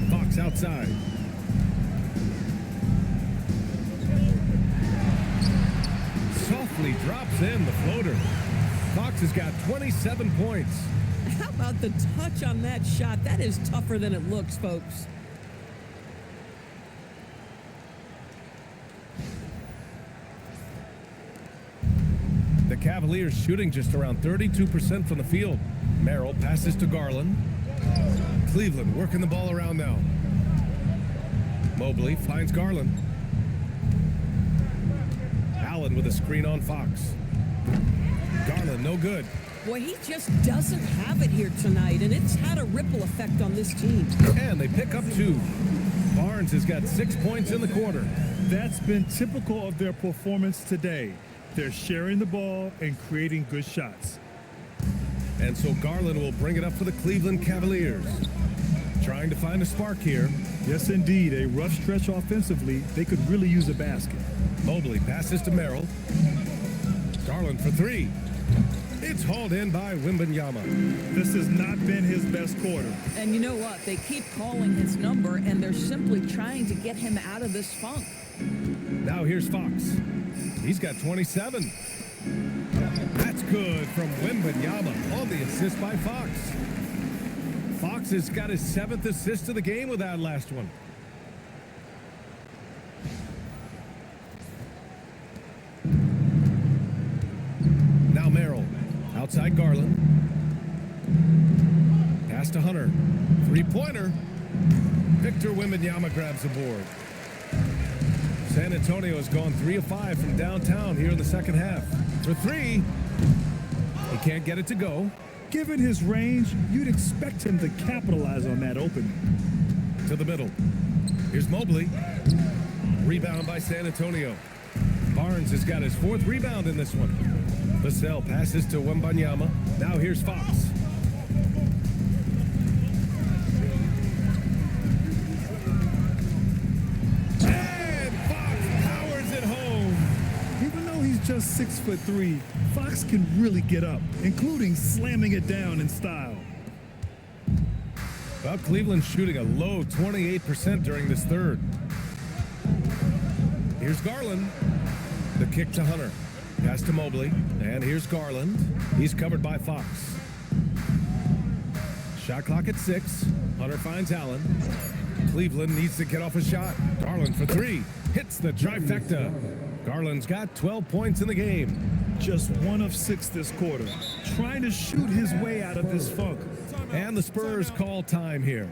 Fox outside. Softly drops in the floater. Fox has got 27 points. How about the touch on that shot? That is tougher than it looks, folks. The Cavaliers shooting just around 32% from the field. Merrill passes to Garland. Cleveland working the ball around now. Mobley finds Garland. Allen with a screen on Fox. Garland, no good. Boy, he just doesn't have it here tonight, and it's had a ripple effect on this team. And they pick up 2. Barnes has got 6 points in the quarter. That's been typical of their performance today. They're sharing the ball and creating good shots. And so Garland will bring it up for the Cleveland Cavaliers. Trying to find a spark here. Yes, indeed. A rough stretch offensively. They could really use a basket. Mobley passes to Merrill. Garland for 3. It's hauled in by Wembanyama. This has not been his best quarter. And you know what? They keep calling his number, and they're simply trying to get him out of this funk. Now here's Fox. He's got 27. That's good from Wembanyama on the assist by Fox. Fox has got his 7th assist of the game with that last one. Now Merrill. Outside Garland. Pass to Hunter. 3-pointer. Victor Wembanyama grabs the board. San Antonio has gone 3 of 5 from downtown here in the second half. For 3. He can't get it to go. Given his range, you'd expect him to capitalize on that opening. To the middle. Here's Mobley. Rebound by San Antonio. Barnes has got his 4th rebound in this one. Vassell passes to Wembanyama. Now here's Fox. And Fox powers it home. Even though he's just 6'3", Fox can really get up, including slamming it down in style. Well, Cleveland's shooting a low 28% during this third. Here's Garland. The kick to Hunter. Pass to Mobley. And here's Garland. He's covered by Fox. Shot clock at 6. Hunter finds Allen. Cleveland needs to get off a shot. Garland for 3. Hits the trifecta. Garland's got 12 points in the game. Just 1 of 6 this quarter. Trying to shoot his way out of this funk. And the Spurs call time here.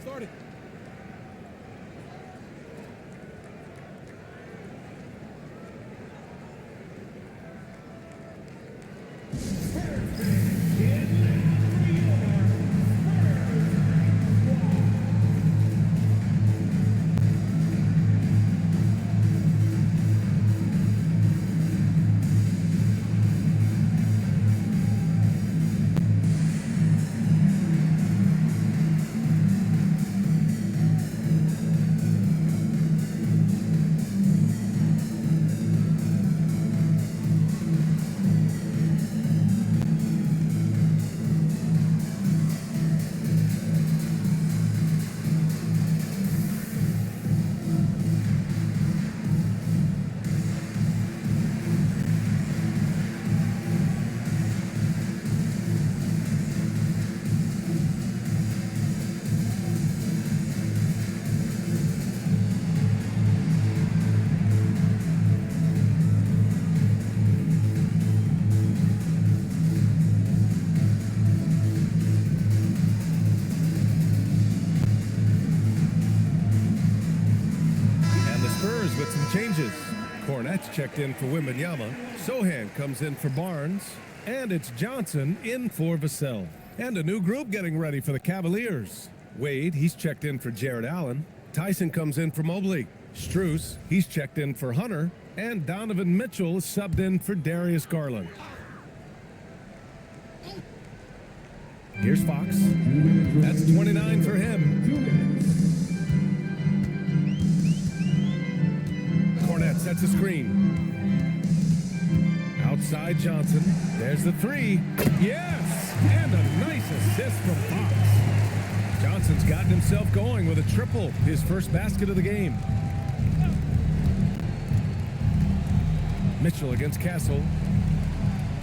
With some changes. Cornette's checked in for Wembanyama. Sohan comes in for Barnes. And it's Johnson in for Vassell. And a new group getting ready for the Cavaliers. Wade, he's checked in for Jared Allen. Tyson comes in for Mobley. Strus, he's checked in for Hunter. And Donovan Mitchell is subbed in for Darius Garland. Here's Fox. That's 29 for him. Cornette sets a screen. Outside Johnson. There's the 3. Yes! And a nice assist from Fox. Johnson's gotten himself going with a triple. His first basket of the game. Mitchell against Castle.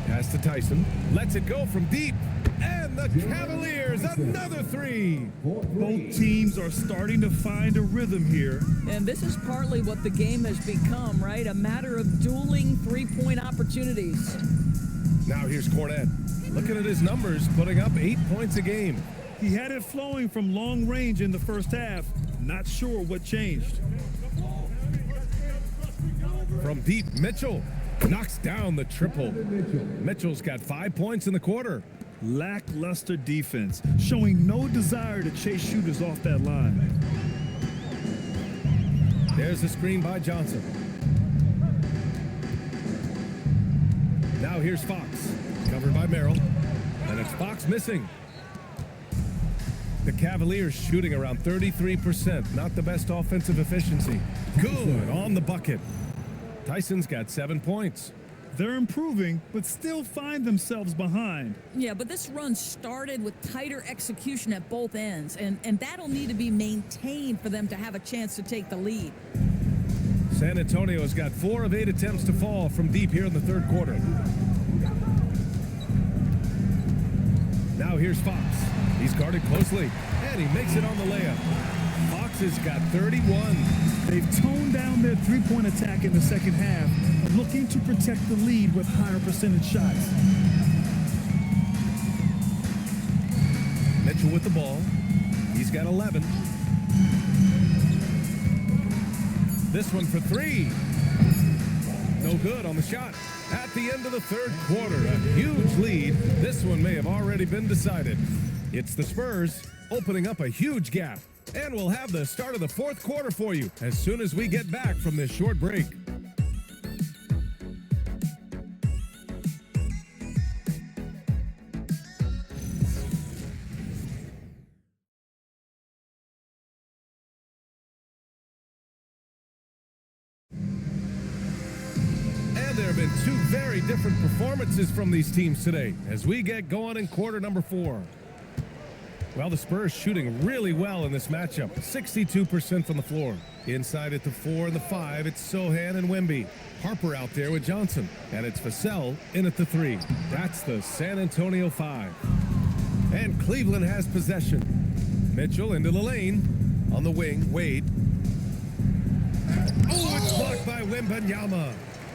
Pass to Tyson. Lets it go from deep. And the Cavaliers, another 3. Both teams are starting to find a rhythm here. And this is partly what the game has become, right? A matter of dueling three-point opportunities. Now here's Cornette. Looking at his numbers, putting up 8 points a game. He had it flowing from long range in the first half. Not sure what changed. From deep, Mitchell knocks down the triple. Mitchell's got 5 points in the quarter. Lackluster defense, showing no desire to chase shooters off that line. There's a screen by Johnson. Now here's Fox, covered by Merrill, and it's Fox missing. The Cavaliers shooting around 33%, not the best offensive efficiency. Good on the bucket. Tyson's got 7 points. They're improving, but still find themselves behind. Yeah, but this run started with tighter execution at both ends, and that'll need to be maintained for them to have a chance to take the lead. San Antonio's got 4 of 8 attempts to fall from deep here in the third quarter. Now here's Fox. He's guarded closely, and he makes it on the layup. Fox has got 31. They've toned down their three-point attack in the second half, looking to protect the lead with higher percentage shots. Mitchell with the ball. He's got 11. This one for 3. No good on the shot. At the end of the third quarter, a huge lead. This one may have already been decided. It's the Spurs opening up a huge gap. And we'll have the start of the fourth quarter for you as soon as we get back from this short break. And there have been 2 very different performances from these teams today as we get going in quarter number 4. Well, the Spurs shooting really well in this matchup. 62% from the floor. Inside at the 4 and the 5, it's Sohan and Wemby. Harper out there with Johnson. And it's Vassell in at the 3. That's the San Antonio 5. And Cleveland has possession. Mitchell into the lane. On the wing, Wade. Oh, it's blocked by Wembanyama.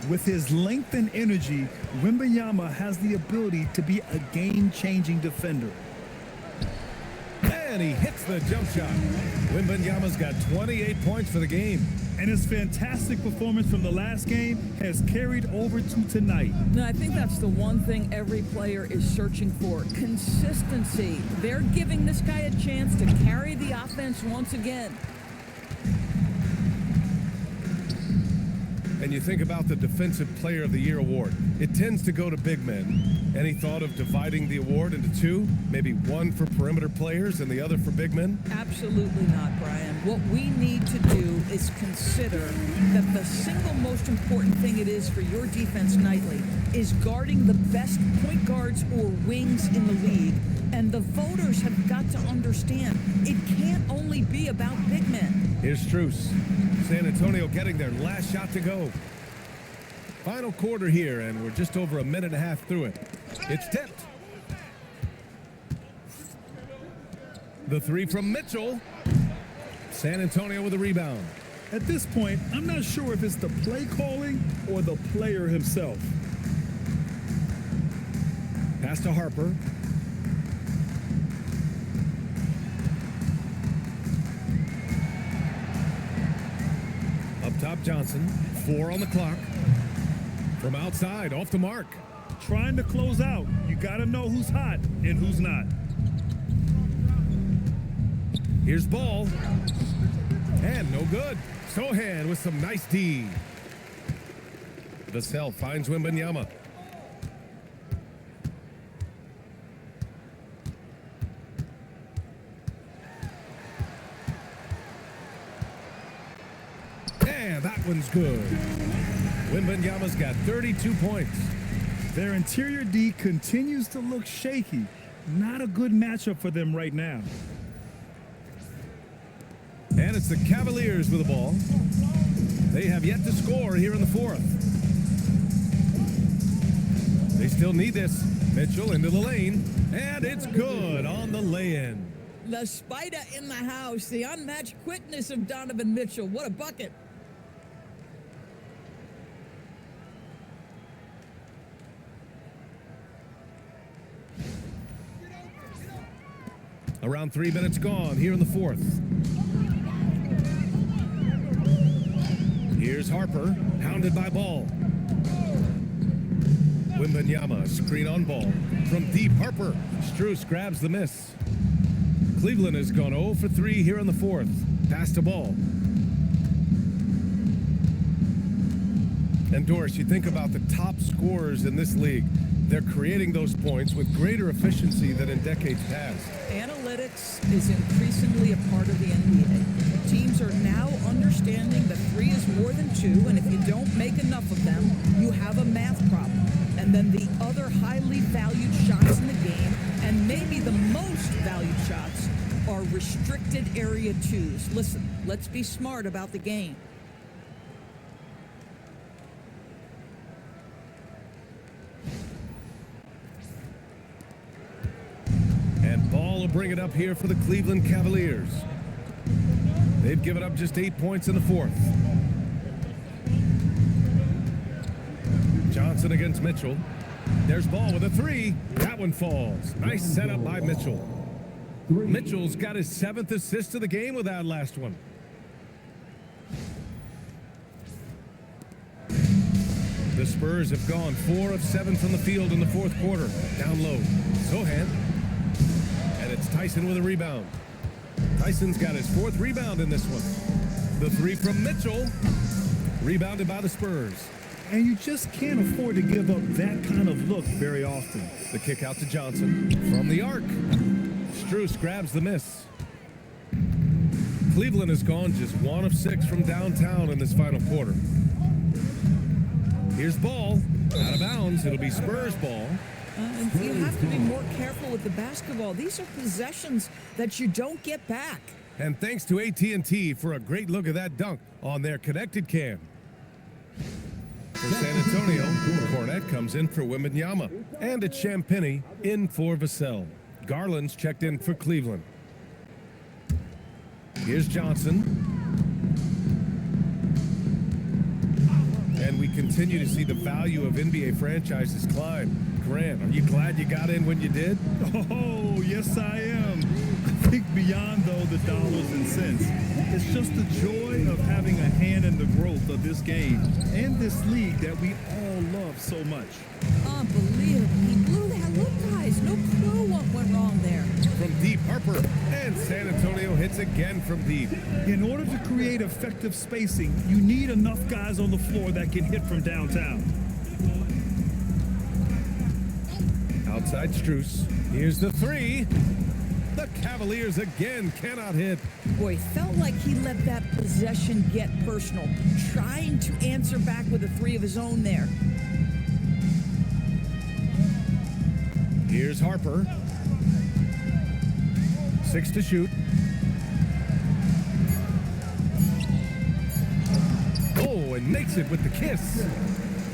With his length and energy, Wembanyama has the ability to be a game-changing defender. And he hits the jump shot. Wembanyama's got 28 points for the game. And his fantastic performance from the last game has carried over to tonight. No, I think that's the one thing every player is searching for, consistency. They're giving this guy a chance to carry the offense once again. And you think about the Defensive Player of the Year award. It tends to go to big men. Any thought of dividing the award into two? Maybe one for perimeter players and the other for big men? Absolutely not, Brian. What we need to do is consider that the single most important thing it is for your defense nightly is guarding the best point guards or wings in the league. And the voters have got to understand it can't only be about big men. Here's Strus. San Antonio getting their last shot to go. Final quarter here, and we're just over a minute and a half through it. It's tipped. The 3 from Mitchell. San Antonio with a rebound. At this point, I'm not sure if it's the play calling or the player himself. Pass to Harper. Up top, Johnson. 4 on the clock. From outside, off the mark. Trying to close out, you got to know who's hot and who's not. Here's Ball. And no good. Sohan with some nice D. Vassell finds Wembanyama. And that one's good. Wembanyama's got 32 points. Their interior D continues to look shaky. Not a good matchup for them right now. And it's the Cavaliers with the ball. They have yet to score here in the 4th. They still need this. Mitchell into the lane. And it's good on the lay-in. The spider in the house, the unmatched quickness of Donovan Mitchell. What a bucket. Around 3 minutes gone here in the 4th. Here's Harper, hounded by Ball. Wembanyama, screen on Ball. From deep, Harper. Strus grabs the miss. Cleveland has gone 0 for 3 here in the 4th. Pass to Ball. And Doris, you think about the top scorers in this league. They're creating those points with greater efficiency than in decades past. Analytics is increasingly a part of the NBA. Teams are now understanding that 3 is more than 2, and if you don't make enough of them, you have a math problem. And then the other highly valued shots in the game, and maybe the most valued shots, are restricted area 2s. Listen, let's be smart about the game. And Ball will bring it up here for the Cleveland Cavaliers. They've given up just 8 points in the 4th. Johnson against Mitchell. There's Ball with a 3. That one falls. Nice setup by Mitchell. Mitchell's got his 7th assist of the game with that last one. The Spurs have gone 4 of 7 from the field in the 4th quarter. Down low. Sohan. And it's Tyson with a rebound. Tyson's got his 4th rebound in this one. The 3 from Mitchell. Rebounded by the Spurs. And you just can't afford to give up that kind of look very often. The kick out to Johnson from the arc. Strus grabs the miss. Cleveland has gone just 1 of 6 from downtown in this final quarter. Here's Ball. Out of bounds. It'll be Spurs ball. You have to be more careful with the basketball. These are possessions that you don't get back. And thanks to AT&T for a great look at that dunk on their connected cam. For San Antonio, Cornette comes in for Wembanyama. And it's Champagnie in for Vassell. Garland's checked in for Cleveland. Here's Johnson. And we continue to see the value of NBA franchises climb. Grant, are you glad you got in when you did? Oh, yes, I am. I think beyond, though, the dollars and cents, it's just the joy of having a hand in the growth of this game and this league that we all love so much. Unbelievable. He blew that. Look, guys, no clue what went wrong there. From deep, Harper. And San Antonio hits again from deep. In order to create effective spacing, you need enough guys on the floor that can hit from downtown. Outside Strus. Here's the three. The Cavaliers again cannot hit. Boy, felt like he let that possession get personal, trying to answer back with a three of his own there. Here's Harper. 6 to shoot. Oh, and makes it with the kiss.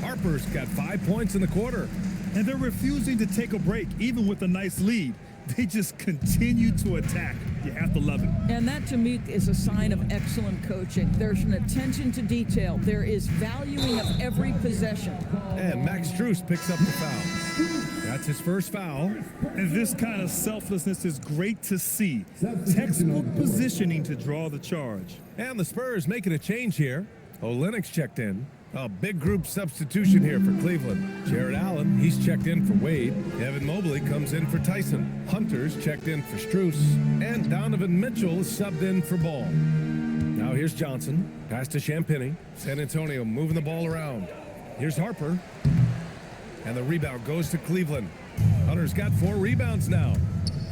Harper's got 5 points in the quarter. And they're refusing to take a break, even with a nice lead. They just continue to attack. You have to love it. And that, to me, is a sign of excellent coaching. There's an attention to detail. There is valuing of every possession. And Max Strus picks up the foul. That's his first foul. And this kind of selflessness is great to see. Textbook positioning to draw the charge. And the Spurs making a change here. Olynyk's checked in. A big group substitution here for Cleveland. Jared Allen, he's checked in for Wade. Evan Mobley comes in for Tyson. Hunter's checked in for Strus. And Donovan Mitchell is subbed in for Ball. Now here's Johnson. Pass to Champagnie. San Antonio moving the ball around. Here's Harper. And the rebound goes to Cleveland. Hunter's got 4 rebounds now.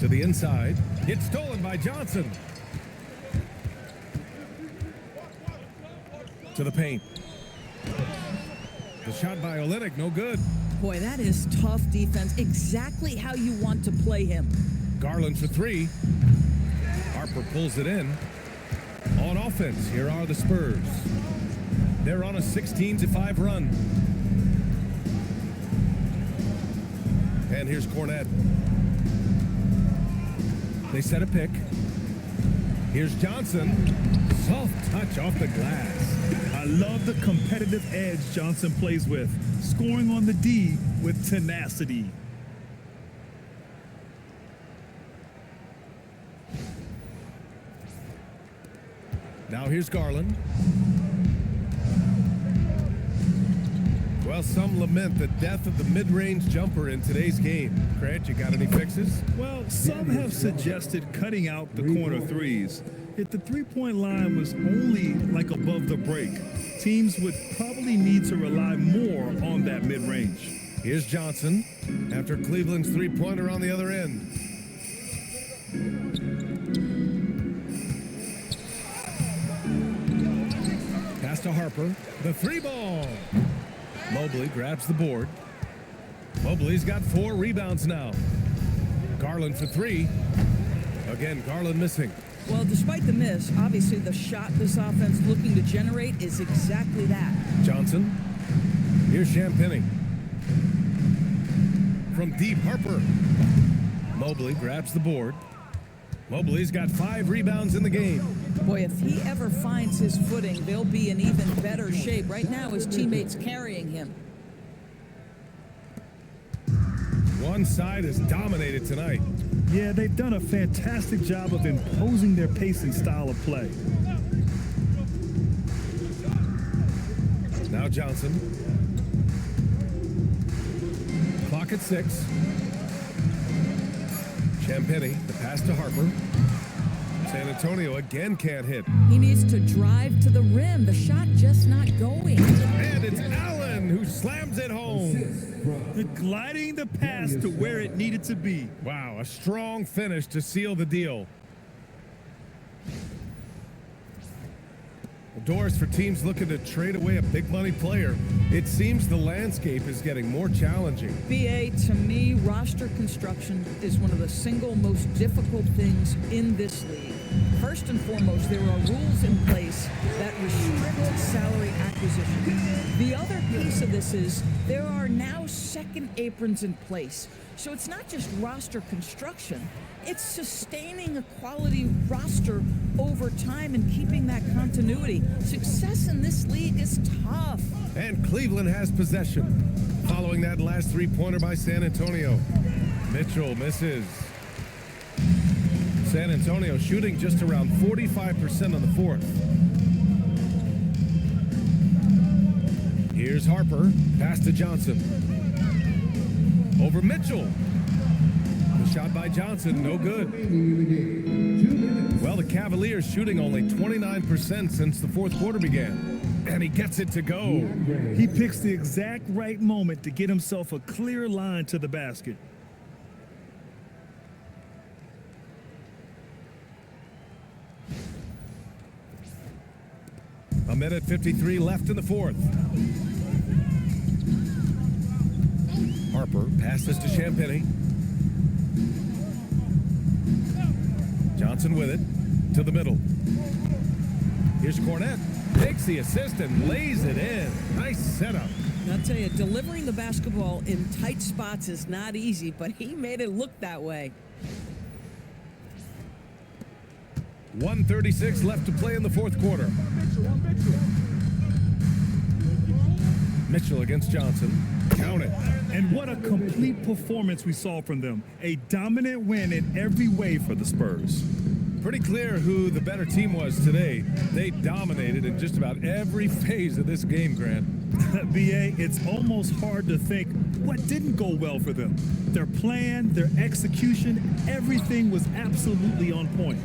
To the inside. It's stolen by Johnson. To the paint. The shot by Olynyk, no good. Boy, that is tough defense. Exactly how you want to play him. Garland for 3. Harper pulls it in. On offense, here are the Spurs. They're on a 16-5 run. And here's Cornette. They set a pick. Here's Johnson. Soft touch off the glass. I love the competitive edge Johnson plays with, scoring on the D with tenacity. Now here's Garland. Well, some lament the death of the mid-range jumper in today's game. Grant, you got any fixes? Well, some have suggested cutting out the corner threes. If the three-point line was only like above the break, teams would probably need to rely more on that mid-range. Here's Johnson after Cleveland's three-pointer on the other end. Pass to Harper. The 3 ball. Mobley grabs the board. Mobley's got 4 rebounds now. Garland for 3. Again, Garland missing. Well, despite the miss, obviously the shot this offense looking to generate is exactly that. Johnson. Here's Champagnie. From deep, Harper. Mobley grabs the board. Mobley's got 5 rebounds in the game. Boy, if he ever finds his footing, they'll be in even better shape. Right now, his teammates carrying him. One side is dominated tonight. Yeah, they've done a fantastic job of imposing their pace and style of play. Now Johnson. Clock at 6. Champagnie, the pass to Harper. San Antonio again can't hit. He needs to drive to the rim. The shot just not going. And it's Allen who slams it home. Gliding the pass to where it needed to be. Wow, a strong finish to seal the deal. doors for teams looking to trade away a big money player. It seems the landscape is getting more challenging. BA, to me, roster construction is one of the single most difficult things in this league. First and foremost, there are rules in place that restrict salary acquisition. The other piece of this is there are now second aprons in place. So it's not just roster construction, it's sustaining a quality roster over time and keeping that continuity. Success in this league is tough. And Cleveland has possession. Following that last three-pointer by San Antonio. Mitchell misses. San Antonio shooting just around 45% on the fourth. Here's Harper. Pass to Johnson. Over Mitchell. The shot by Johnson, no good. Well, the Cavaliers shooting only 29% since the fourth quarter began. And he gets it to go. He picks the exact right moment to get himself a clear line to the basket. A minute 53 left in the fourth. Harper passes to Champagny. Johnson with it to the middle. Here's Cornette. Takes the assist and lays it in. Nice setup. I'll tell you, delivering the basketball in tight spots is not easy, but he made it look that way. 1:36 left to play in the fourth quarter. Mitchell against Johnson. Count it. And what a complete performance we saw from them. A dominant win in every way for the Spurs. Pretty clear who the better team was today. They dominated in just about every phase of this game, Grant. BA, it's almost hard to think what didn't go well for them. Their plan, their execution, everything was absolutely on point.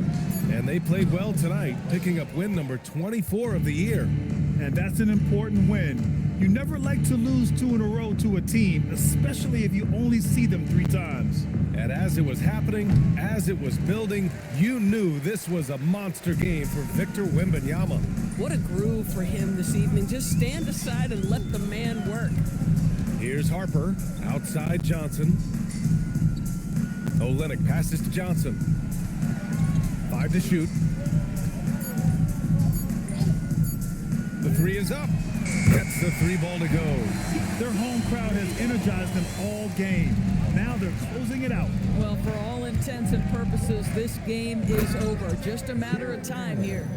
And they played well tonight, picking up win number 24 of the year. And that's an important win. You never like to lose 2 in a row to a team, especially if you only see them 3 times. And as it was happening, as it was building, you knew this was a monster game for Victor Wembanyama. What a groove for him this evening. Just stand aside and let the man work. Here's Harper, outside Johnson. Olynyk passes to Johnson. 5 to shoot. The 3 is up. Gets the 3 ball to go. Their home crowd has energized them all game. Now they're closing it out. Well, for all intents and purposes, this game is over. Just a matter of time here.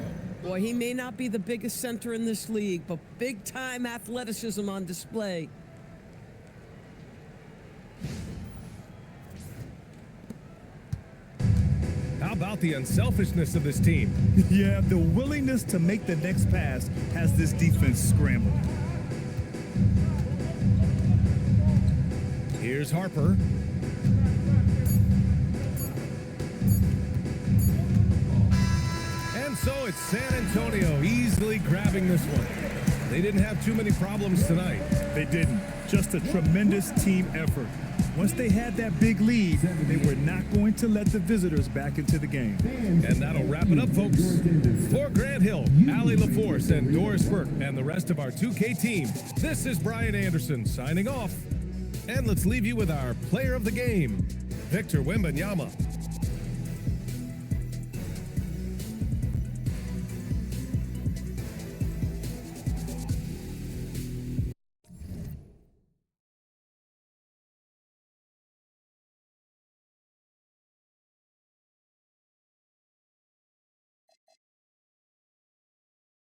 Boy, he may not be the biggest center in this league, but big-time athleticism on display. How about the unselfishness of this team? Yeah, the willingness to make the next pass has this defense scrambled. Here's Harper. And so it's San Antonio easily grabbing this one. They didn't have too many problems tonight. They didn't. Just a tremendous team effort. Once they had that big lead, they were not going to let the visitors back into the game. And that'll wrap it up, folks. For Grant Hill, Allie LaForce, and Doris Burke, and the rest of our 2K team, this is Brian Anderson signing off. And let's leave you with our player of the game, Victor Wembanyama.